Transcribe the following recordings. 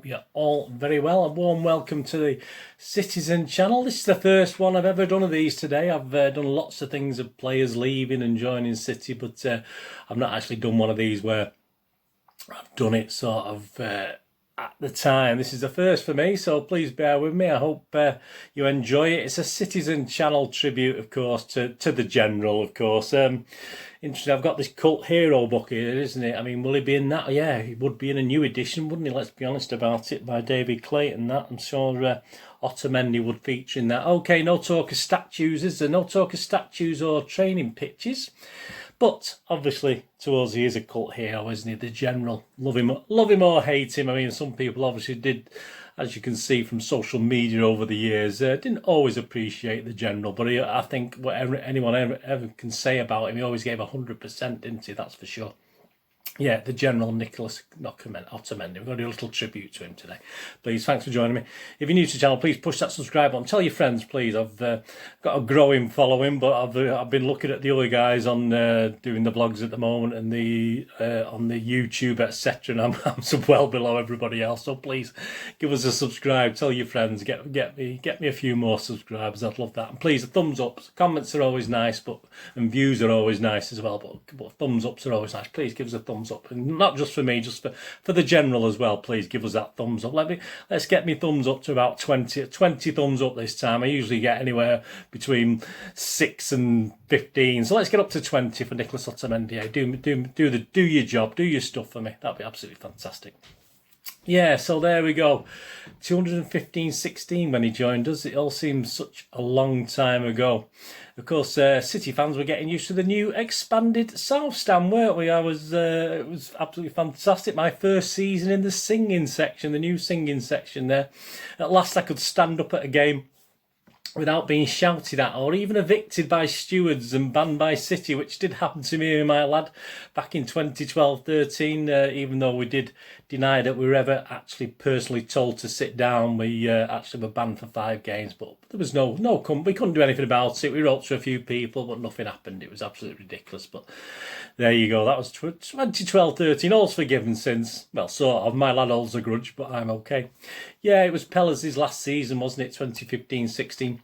hope you're all very well. A warm welcome to the Citizen channel. This is the first one I've ever done of these today. I've done lots of things of players leaving and joining City, but I've not actually done one of these where I've done it sort of at the time. This is the first for me, so please bear with me. I hope you enjoy it. It's a Citizen channel tribute, of course, to the General, of course. Interesting, I've got this cult hero book here, isn't it? I mean, will he be in that? Yeah, he would be in a new edition, wouldn't he? Let's be honest about it, by David Clayton. That I'm sure Otamendi would feature in that. Okay, no talk of statues, is there? No talk of statues or training pitches. But obviously, to us, he is a cult hero, isn't he? The General. Love him or hate him. I mean, some people obviously did, as you can see from social media over the years, didn't always appreciate the General. But I think whatever anyone ever can say about him, he always gave 100%, didn't he? That's for sure. Yeah, the General Nicolas Otamendi. We're going to do a little tribute to him today. Please, thanks for joining me. If you're new to the channel, please push that subscribe button. Tell your friends, please. I've got a growing following, but I've been looking at the other guys on doing the vlogs at the moment and the on the YouTube, etc. And I'm so well below everybody else. So please give us a subscribe. Tell your friends. Get me a few more subscribers. I'd love that. And please, a thumbs up. Comments are always nice, and views are always nice as well. But thumbs ups are always nice. Please give us a thumbs up, and not just for me, just for the General as well. Please give us that thumbs up. Let's get me thumbs up to about 20 thumbs up this time. I usually get anywhere between 6 and 15, so let's get up to 20 for Nicolas Otamendi. Do your job, do your stuff for me. That'd be absolutely fantastic. Yeah, so there we go. 215-16 when he joined us. It all seems such a long time ago. Of course, City fans were getting used to the new expanded South Stand, weren't we? It was absolutely fantastic. My first season in the singing section, the new singing section there. At last I could stand up at a game without being shouted at or even evicted by stewards and banned by City, which did happen to me and my lad back in 2012-13, even though we did deny that we were ever actually personally told to sit down. We actually were banned for 5 games, but there was we couldn't do anything about it. We wrote to a few people, but nothing happened. It was absolutely ridiculous, but there you go. That was 2012-13. All's forgiven since. Well, sort of. My lad holds a grudge, but I'm okay. Yeah, it was Peller's last season, wasn't it? 2015-16.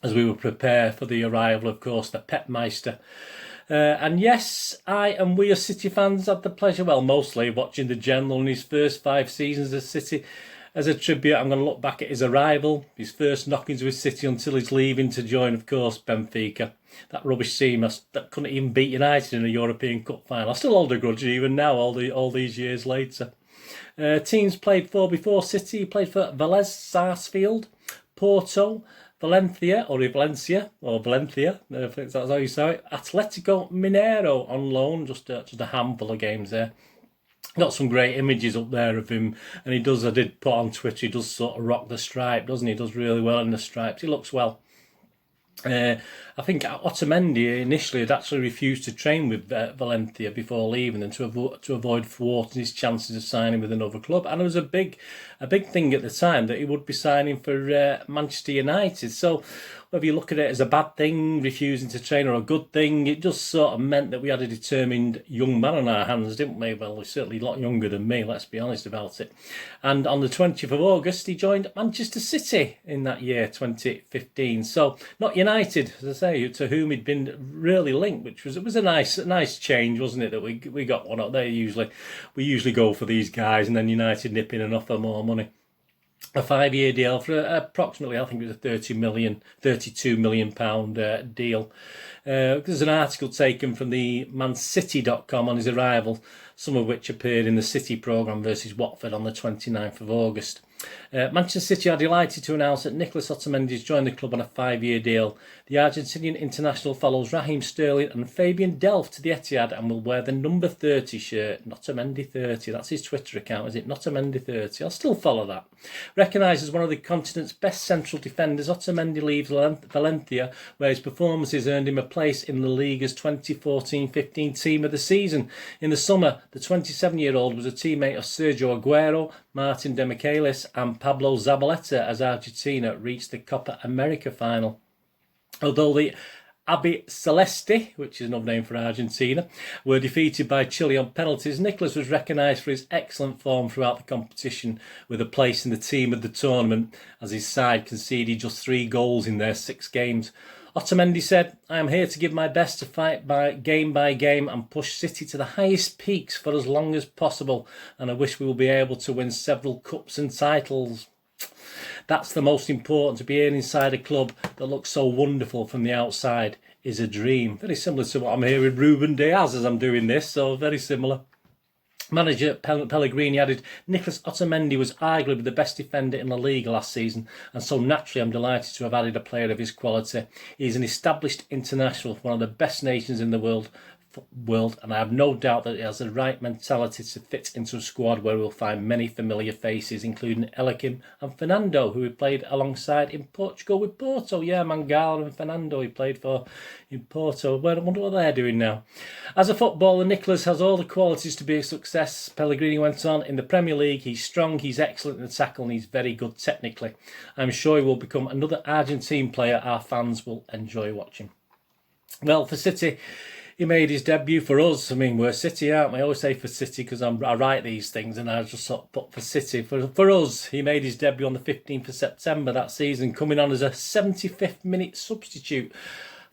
As we were prepared for the arrival, of course, the Pep Meister. And yes, I and we as City fans had the pleasure, well, mostly watching the General in his first 5 seasons at City. As a tribute, I'm going to look back at his arrival, his first knockings with City until his leaving to join, of course, Benfica. That rubbish team that couldn't even beat United in a European Cup final. I still hold a grudge even now, all these years later. Teams played for before City. He played for Vélez Sarsfield, Porto, Valencia, if that's how you say it. Atletico Mineiro on loan, just a handful of games there. Got some great images up there of him, and I did put on Twitter, he does sort of rock the stripe, doesn't he? He does really well in the stripes. He looks well. I think Otamendi initially had actually refused to train with Valencia before leaving, and to avoid thwarting his chances of signing with another club. And it was a big thing at the time that he would be signing for Manchester United. So whether you look at it as a bad thing, refusing to train, or a good thing, it just sort of meant that we had a determined young man on our hands, didn't we? Well, he's certainly a lot younger than me, let's be honest about it. And on the 20th of August, he joined Manchester City in that year, 2015. So not United, as I say, to whom he'd been really linked, which was a nice change, wasn't it? That we got one up there. We usually go for these guys, and then United nip in and offer more money. A 5-year deal for approximately, I think it was a 32 million pound deal. There's an article taken from the mancity.com on his arrival, some of which appeared in the City programme versus Watford on the 29th of August. Manchester City are delighted to announce that Nicolas Otamendi has joined the club on a 5-year deal. The Argentinian international follows Raheem Sterling and Fabian Delph to the Etihad and will wear the number 30 shirt. Otamendi 30, that's his Twitter account, is it? Otamendi 30. I'll still follow that. Recognised as one of the continent's best central defenders, Otamendi leaves Valencia, where his performances earned him a place in La Liga's 2014-15 team of the season. In the summer, the 27-year-old was a teammate of Sergio Aguero, Martin Demichelis and Pablo Zabaleta as Argentina reached the Copa America final. Although the Abi Celeste, which is another name for Argentina, were defeated by Chile on penalties. Nicolas was recognised for his excellent form throughout the competition, with a place in the team of the tournament, as his side conceded just 3 goals in their 6 games. Otamendi said, "I am here to give my best to fight by game and push City to the highest peaks for as long as possible, and I wish we will be able to win several cups and titles." That's the most important. To be inside a club that looks so wonderful from the outside is a dream. Very similar to what I'm hearing Ruben Diaz as I'm doing this, so very similar. Manager Pellegrini added, "Nicolas Otamendi was arguably the best defender in the league last season, and so naturally I'm delighted to have added a player of his quality. He's an established international for one of the best nations in the world, and I have no doubt that he has the right mentality to fit into a squad where we'll find many familiar faces, including Elikim and Fernando, who he played alongside in Portugal with Porto." Yeah, Mangala and Fernando he played for in Porto. I wonder what they're doing now. As a footballer, Nicolas has all the qualities to be a success. Pellegrini went on, in the Premier League, he's strong, he's excellent in the tackle, and he's very good technically. I'm sure he will become another Argentine player our fans will enjoy watching. Well, for City, he made his debut for us. I mean, we're City, aren't we? I always say for City because I write these things and I just sort of put for City. For us, he made his debut on the 15th of September that season, coming on as a 75th minute substitute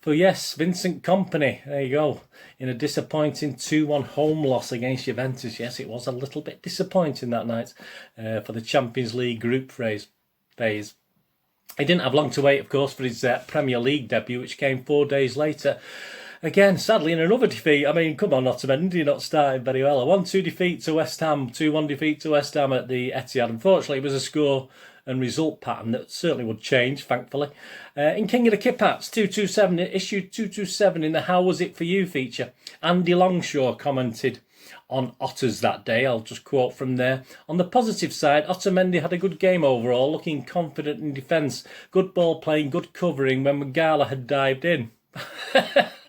for, yes, Vincent Kompany. There you go. In a disappointing 2-1 home loss against Juventus. Yes, it was a little bit disappointing that night for the Champions League group phase. He didn't have long to wait, of course, for his Premier League debut, which came 4 days later. Again, sadly, in another defeat. I mean, come on, Otamendi, you're not starting very well. A 1-2 defeat to West Ham, 2-1 defeat to West Ham at the Etihad. Unfortunately, it was a score and result pattern that certainly would change, thankfully. In King of the Kipats, 227, issued 227 in the How Was It For You feature. Andy Longshaw commented on Otters that day. I'll just quote from there. "On the positive side, Otamendi had a good game overall, looking confident in defence. Good ball playing, good covering when Mangala had dived in."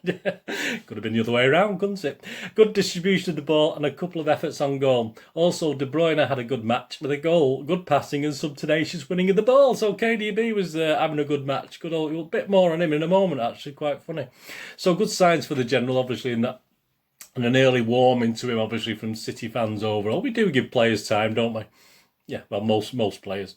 Could have been the other way around, couldn't it? Good distribution of the ball and a couple of efforts on goal. Also, De Bruyne had a good match with a goal, good passing and some tenacious winning of the ball. So KDB was having a good match. Good old, a bit more on him in a moment, actually, quite funny. So good signs for the General, obviously, in that. And an early warming to him, obviously, from City fans overall. We do give players time, don't we? Yeah, well, most players.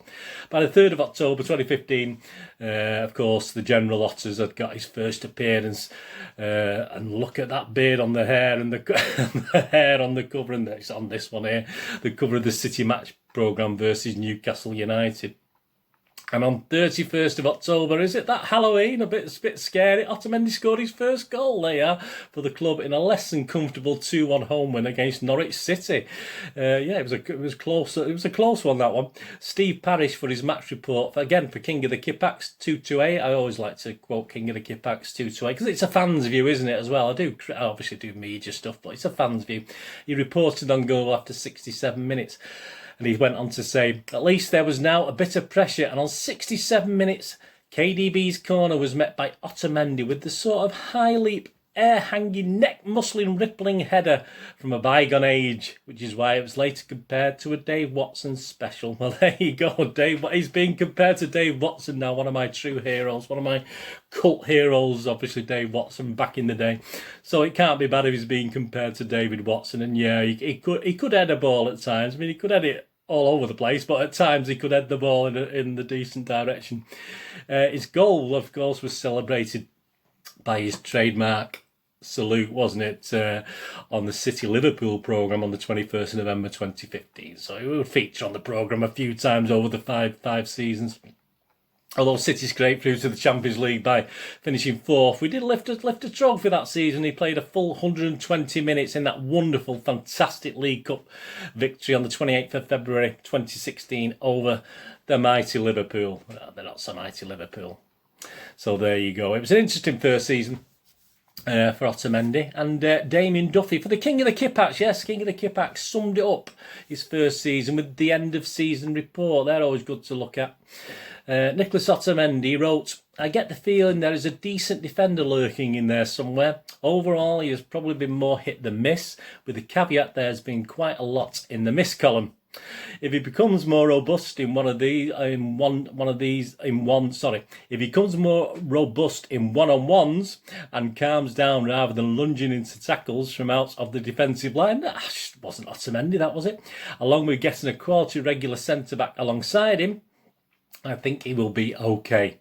By the 3rd of October 2015, of course, the General Otters had got his first appearance. And look at that beard on the hair and the hair on the cover. And it's on this one here, the cover of the City match programme versus Newcastle United. And on 31st of October, is it that Halloween? A bit scary. Otamendi scored his first goal there for the club in a less than comfortable 2-1 home win against Norwich City. Yeah, it was close. It was a close one, that one. Steve Parish for his match report, again for King of the Kipaks 228. I always like to quote King of the Kipaks 228 because it's a fan's view, isn't it, as well? I obviously do media stuff, but it's a fan's view. He reported on goal after 67 minutes. And he went on to say, "At least there was now a bit of pressure, and on 67 minutes, KDB's corner was met by Otamendi with the sort of high leap, air-hanging, neck-muscling, rippling header from a bygone age, which is why it was later compared to a Dave Watson special." Well, there you go, Dave. He's being compared to Dave Watson now, one of my true heroes, one of my cult heroes, obviously, Dave Watson back in the day. So it can't be bad if he's being compared to David Watson. And yeah, he could head a ball at times. I mean, he could head it all over the place, but at times he could head the ball in the decent direction. His goal, of course, was celebrated by his trademark salute, wasn't it, on the City-Liverpool programme on the 21st of November 2015. So it will feature on the programme a few times over the five seasons. Although City scraped through to the Champions League by finishing 4th, we did lift a trophy that season. He played a full 120 minutes in that wonderful, fantastic League Cup victory on the 28th of February 2016 over the mighty Liverpool. Well, they're not so mighty, Liverpool. So there you go. It was an interesting first season for Otamendi. And Damien Duffy for the King of the Kipaks. Yes, King of the Kipaks summed it up, his first season, with the end of season report. They're always good to look at. Nicolas Otamendi wrote, "I get the feeling there is a decent defender lurking in there somewhere. Overall, he has probably been more hit than miss, with the caveat there has been quite a lot in the miss column. If he becomes more robust in one of these, if he becomes more robust in one-on-ones and calms down rather than lunging into tackles from out of the defensive line, that wasn't Otamendi, that was it. Along with getting a quality regular centre-back alongside him, I think he will be okay.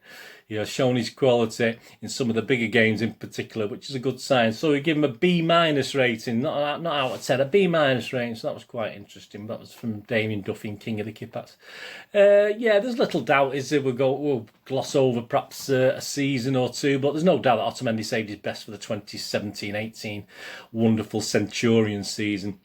He has shown his quality in some of the bigger games in particular, which is a good sign. So we give him a B- rating, not out of 10, a B- rating. So that was quite interesting. That was from Damien Duffy, King of the Kipats. Yeah, there's little doubt is that we'll gloss over perhaps a season or two, but there's no doubt that Otamendi saved his best for the 2017-18 wonderful Centurion season.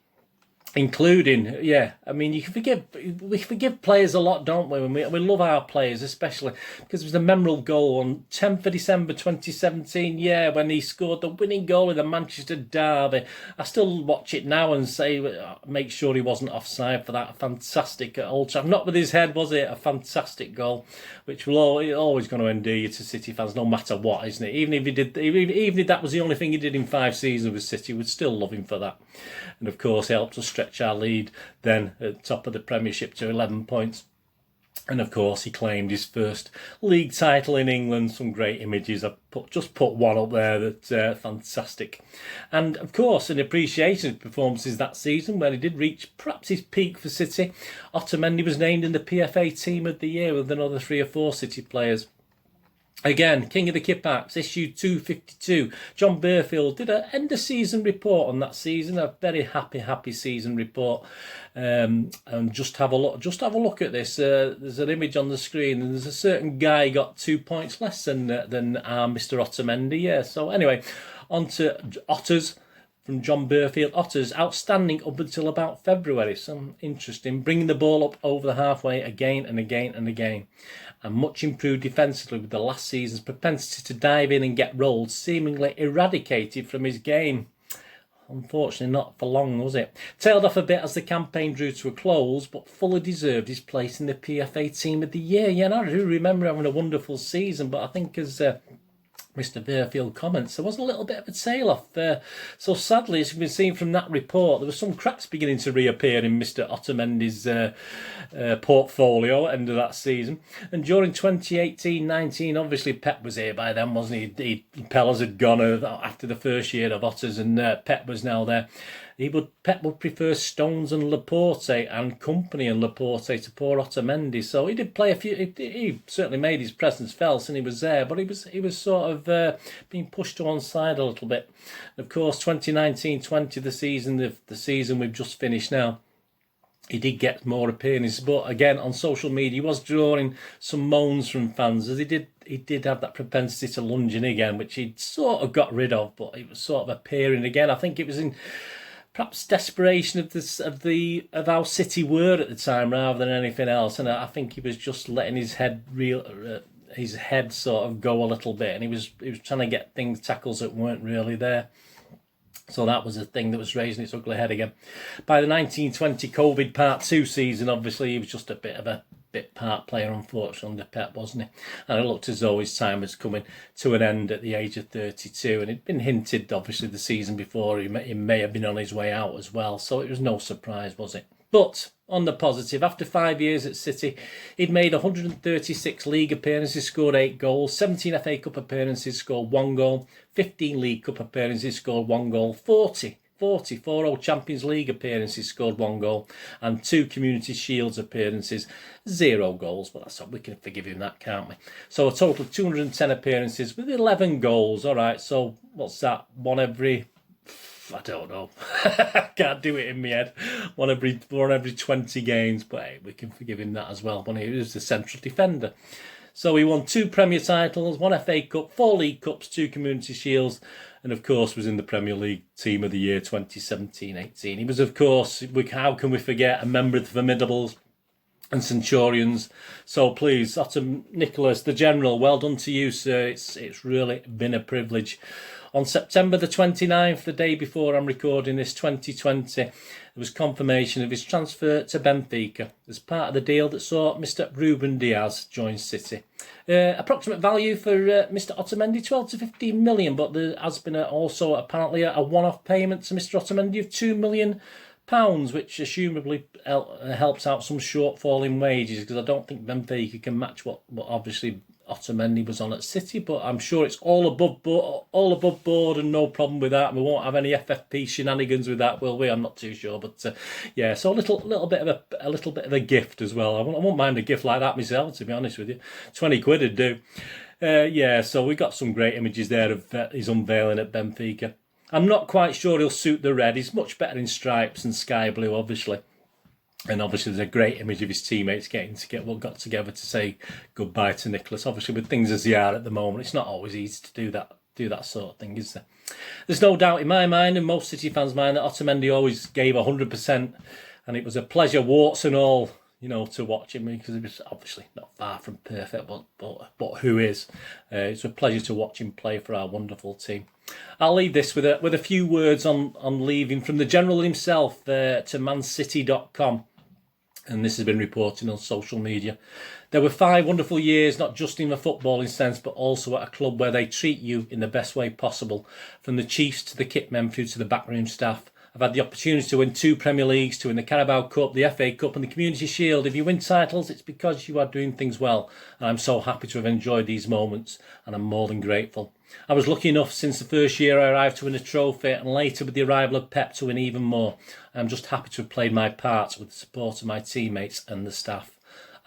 Including, yeah, I mean, we forgive players a lot, don't we? We love our players, especially because it was a memorable goal on 10th of December 2017, yeah, when he scored the winning goal in the Manchester derby. I still watch it now and say, make sure he wasn't offside for that fantastic at Old Trafford. Not with his head, was it? A fantastic goal, which will always going to endear you to City fans, no matter what, isn't it? Even if that was the only thing he did in 5 seasons with City, we'd still love him for that. And of course, it helped us stretch our lead then at the top of the Premiership to 11 points. And of course, he claimed his first league title in England. Some great images. I just put one up there that's fantastic. And of course, an appreciation of performances that season where he did reach perhaps his peak for City. Otamendi was named in the PFA Team of the Year with another 3 or 4 City players. Again, King of the Kipats, issue 252. John Burfield did an end-of-season report on that season. A very happy season report. And just have a look at this. There's an image on the screen, and there's a certain guy got 2 points less than Mr. Otamendi. Yeah. So anyway, on to Otters. From John Burfield, Otters outstanding up until about February. Some interesting, bringing the ball up over the halfway again and again and again. And much improved defensively with the last season's propensity to dive in and get rolled seemingly eradicated from his game. Unfortunately not for long, was it? Tailed off a bit as the campaign drew to a close, but fully deserved his place in the PFA Team of the Year. Yeah, and I do remember having a wonderful season, but I think as Mr. Burfield comments, there was a little bit of a tail-off. So sadly, as you can see from that report, there were some cracks beginning to reappear in Mr. Otamendi's portfolio at the end of that season. And during 2018-19, obviously Pep was here by then, wasn't he? Pellas had gone after the first year of Otters, and Pep was now there. Pep would prefer Stones and Laporte and company and Laporte to poor Otamendi. So he did play a few. He certainly made his presence felt, and he was there. But he was sort of being pushed to one side a little bit. Of course, 2019-20, the season we've just finished now, he did get more appearances. But again, on social media, he was drawing some moans from fans, as he did have that propensity to lunge in again, which he'd sort of got rid of, but it was sort of appearing again. I think it was in perhaps desperation of how City were at the time rather than anything else, and I think he was just letting his head sort of go a little bit, and he was trying to get tackles that weren't really there. So that was the thing that was raising its ugly head again. By the 1920 COVID Part 2 season, obviously he was just a bit of a part player, unfortunately, under Pep, wasn't he? And it looked as though his time was coming to an end at the age of 32. And it'd been hinted, obviously, the season before he may have been on his way out as well. So it was no surprise, was it? But on the positive, after 5 years at City, he'd made 136 league appearances, scored 8 goals, 17 FA Cup appearances, scored 1 goal, 15 League Cup appearances, scored 1 goal, 44 Champions League appearances, scored 1 goal, and 2 Community Shields appearances, 0 goals. But that's we can forgive him that, can't we? So a total of 210 appearances with 11 goals. All right, so what's that? One every, I don't know. I can't do it in my head. One every 20 games. But hey, we can forgive him that as well when he was the central defender. So he won 2 Premier titles, 1 FA Cup, 4 League Cups, 2 Community Shields, and of course was in the Premier League Team of the Year 2017-18. He was, of course, how can we forget, a member of the Formidables and Centurions. So please, Nicholas, the General, well done to you, sir. It's really been a privilege. On September the 29th, the day before I'm recording this, 2020, there was confirmation of his transfer to Benfica as part of the deal that saw Mr. Ruben Diaz join City. Approximate value for Mr. Otamendi, 12 to 15 million, but there has been also apparently a one-off payment to Mr. Otamendi of £2 million which assumably helps out some shortfall in wages, because I don't think Benfica can match what obviously Otamendi was on at City, but I'm sure it's all above board and no problem with that. We won't have any FFP shenanigans with that, will we? I'm not too sure, but yeah. So a little bit of a gift as well. I won't mind a gift like that myself, to be honest with you. 20 quid would do. Yeah. So we got some great images there of his unveiling at Benfica. I'm not quite sure he'll suit the red. He's much better in stripes and sky blue, obviously. And obviously there's a great image of his teammates got together to say goodbye to Nicolas. Obviously with things as they are at the moment, it's not always easy to do that sort of thing, is there? There's no doubt in my mind, and most City fans' mind, that Otamendi always gave 100%, and it was a pleasure, warts and all, to watch him, because he was obviously not far from perfect, but who is? It's a pleasure to watch him play for our wonderful team. I'll leave this with a few words on leaving from the General himself to mancity.com. And this has been reported on social media. There were 5 wonderful years, not just in the footballing sense, but also at a club where they treat you in the best way possible. From the chiefs to the kit men through to the backroom staff. I've had the opportunity to win 2 Premier Leagues, to win the Carabao Cup, the FA Cup and the Community Shield. If you win titles, it's because you are doing things well. And I'm so happy to have enjoyed these moments, and I'm more than grateful. I was lucky enough since the first year I arrived to win a trophy, and later with the arrival of Pep to win even more. I'm just happy to have played my part with the support of my teammates and the staff.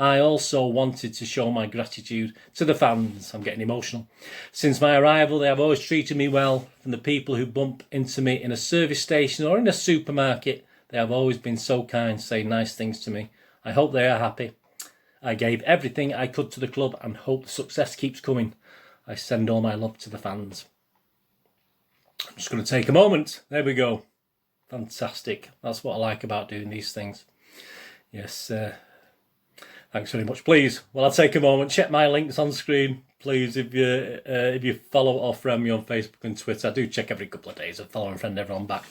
I also wanted to show my gratitude to the fans. I'm getting emotional. Since my arrival, they have always treated me well. From the people who bump into me in a service station or in a supermarket, they have always been so kind, saying nice things to me. I hope they are happy. I gave everything I could to the club and hope the success keeps coming. I send all my love to the fans. I'm just going to take a moment. There we go. Fantastic. That's what I like about doing these things. Yes, thanks very much. Please, well, I'll take a moment. Check my links on screen. Please, if you follow or friend me on Facebook and Twitter, I do check every couple of days. I follow and friend everyone back.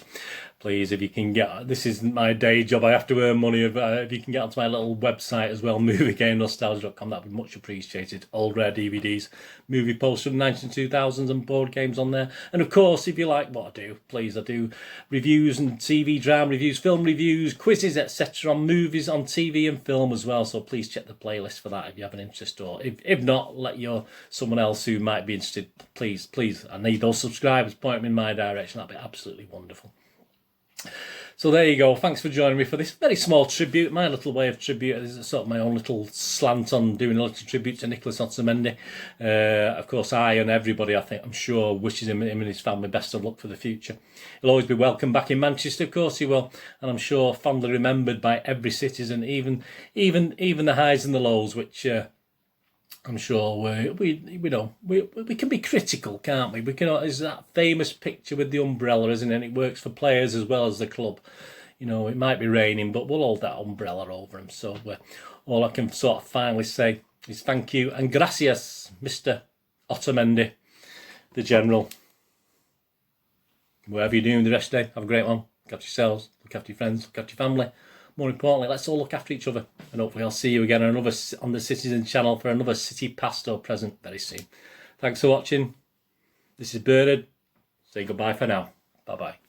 Please, if you can get, this isn't my day job, I have to earn money. If you can get onto my little website as well, moviegamenostalgia.com, that would be much appreciated. Old rare DVDs, movie posters from the 192000s and board games on there. And of course, if you like what I do, please, I do reviews and TV drama reviews, film reviews, quizzes, etc. on movies, on TV and film as well. So please check the playlist for that if you have an interest, or if not, let someone else who might be interested, please, I need those subscribers, point them in my direction. That'd be absolutely wonderful. So there you go. Thanks for joining me for this very small tribute. My little way of tribute is sort of my own little slant on doing a little tribute to Nicolas Otamendi. Of course, I and everybody, I'm sure, wishes him and his family best of luck for the future. He'll always be welcome back in Manchester, of course he will, and I'm sure fondly remembered by every citizen, even the highs and the lows, which I'm sure we can be critical, can't we? We can. There's that famous picture with the umbrella, isn't it? And it works for players as well as the club. It might be raining, but we'll hold that umbrella over them. So all I can sort of finally say is thank you and gracias, Mr. Otamendi, the General. Whatever you're doing the rest of the day, have a great one. Look after yourselves, look after your friends, look after your family. More importantly, let's all look after each other, and hopefully I'll see you again on the Citizen channel for another City past or present very soon. Thanks for watching. This is Bernard. Say goodbye for now. Bye-bye.